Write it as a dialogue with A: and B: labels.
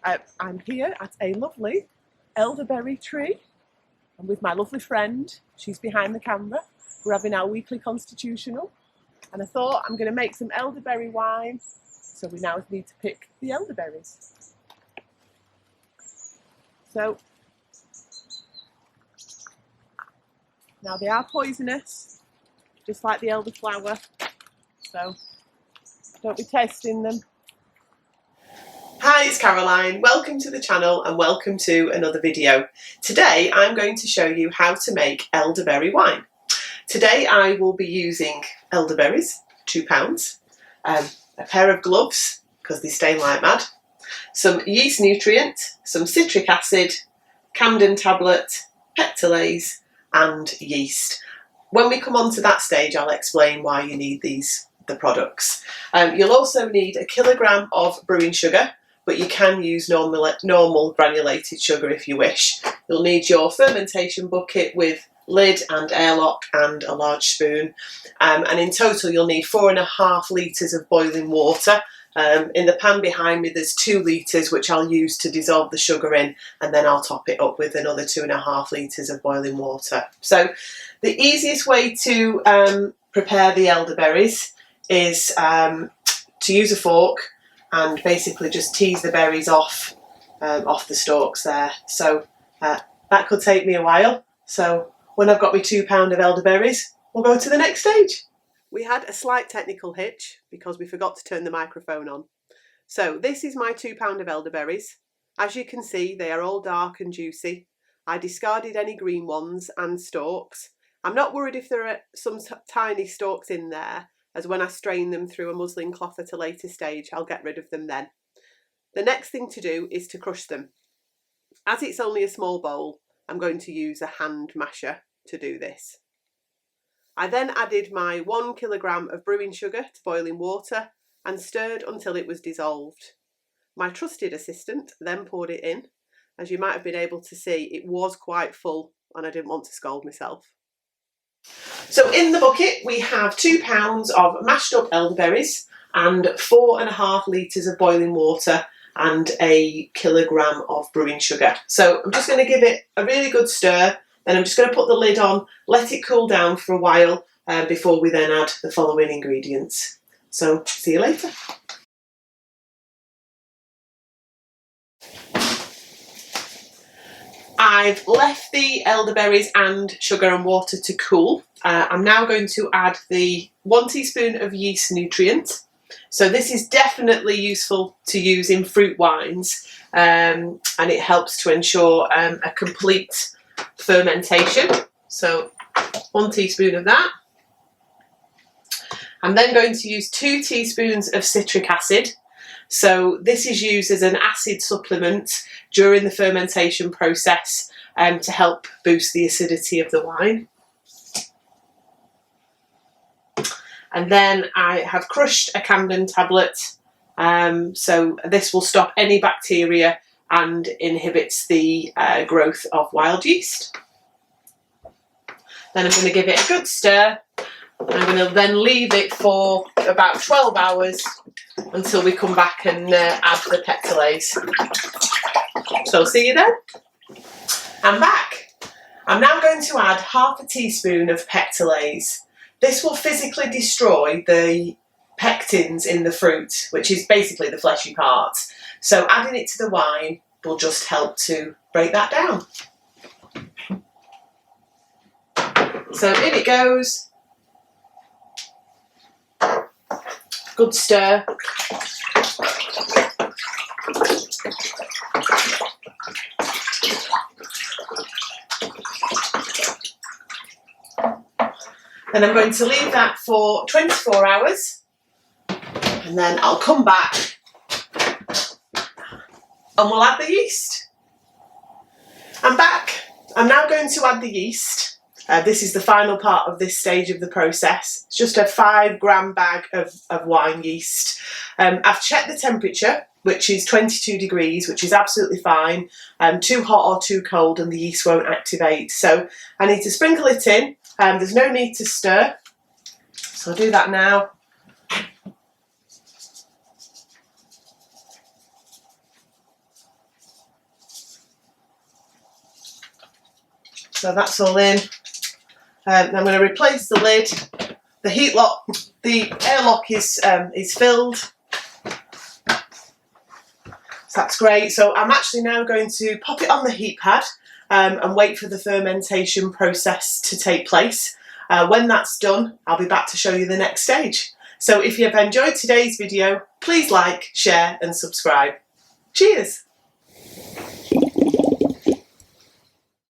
A: I'm here at a lovely elderberry tree. I'm with my lovely friend. She's behind the camera. We're having our weekly constitutional. And I thought I'm going to make some elderberry wine. So we now need to pick the elderberries. So, now they are poisonous, just like the elderflower. So, don't be tasting them. Hi, it's Caroline. Welcome to the channel and welcome to another video. Today I'm going to show you how to make elderberry wine. Today I will be using elderberries, 2 pounds, a pair of gloves because they stain like mad, some yeast nutrient, some citric acid, Campden Tablet, Pectolase and yeast. When we come on to that stage I'll explain why you need the products. You'll also need a kilogram of brewing sugar, but you can use normal granulated sugar if you wish. You'll need your fermentation bucket with lid and airlock and a large spoon. And in total you'll need 4.5 litres of boiling water. In the pan behind me there's 2 litres which I'll use to dissolve the sugar in, and then I'll top it up with another 2.5 litres of boiling water. So the easiest way to prepare the elderberries is to use a fork and basically just tease the berries off the stalks there. So that could take me a while. So when I've got my 2 pound of elderberries, we'll go to the next stage. We had a slight technical hitch because we forgot to turn the microphone on. So this is my 2 pound of elderberries. As you can see, they are all dark and juicy. I discarded any green ones and stalks. I'm not worried if there are some tiny stalks in there, as when I strain them through a muslin cloth at a later stage, I'll get rid of them then. The next thing to do is to crush them. As it's only a small bowl, I'm going to use a hand masher to do this. I then added my 1 kilogram of brewing sugar to boiling water and stirred until it was dissolved. My trusted assistant then poured it in. As you might have been able to see, it was quite full and I didn't want to scold myself. So in the bucket we have 2 pounds of mashed up elderberries and 4.5 litres of boiling water and a kilogram of brewing sugar. So I'm just going to give it a really good stir, then I'm just going to put the lid on, let it cool down for a while before we then add the following ingredients. So see you later. I've left the elderberries and sugar and water to cool. I'm now going to add the 1 teaspoon of yeast nutrient. So this is definitely useful to use in fruit wines, and it helps to ensure a complete fermentation. So 1 teaspoon of that. I'm then going to use 2 teaspoons of citric acid. So this is used as an acid supplement during the fermentation process to help boost the acidity of the wine. And then I have crushed a Campden Tablet, so this will stop any bacteria and inhibits the growth of wild yeast. Then I'm going to give it a good stir. I'm going to then leave it for about 12 hours until we come back and add the Pectolaze. So I'll see you then. I'm back. I'm now going to add 1/2 teaspoon of Pectolaze. This will physically destroy the pectins in the fruit, which is basically the fleshy part. So adding it to the wine will just help to break that down. So in it goes. Good stir. Then I'm going to leave that for 24 hours and then I'll come back and we'll add the yeast. I'm back. I'm now going to add the yeast. This is the final part of this stage of the process. It's just a 5 gram bag of wine yeast. I've checked the temperature, which is 22 degrees, which is absolutely fine. Too hot or too cold and the yeast won't activate. So I need to sprinkle it in. There's no need to stir. So I'll do that now. So that's all in. I'm going to replace the lid. The heat lock, the airlock is filled. So that's great. So I'm actually now going to pop it on the heat pad and wait for the fermentation process to take place. When that's done, I'll be back to show you the next stage. So if you've enjoyed today's video, please like, share and subscribe. Cheers!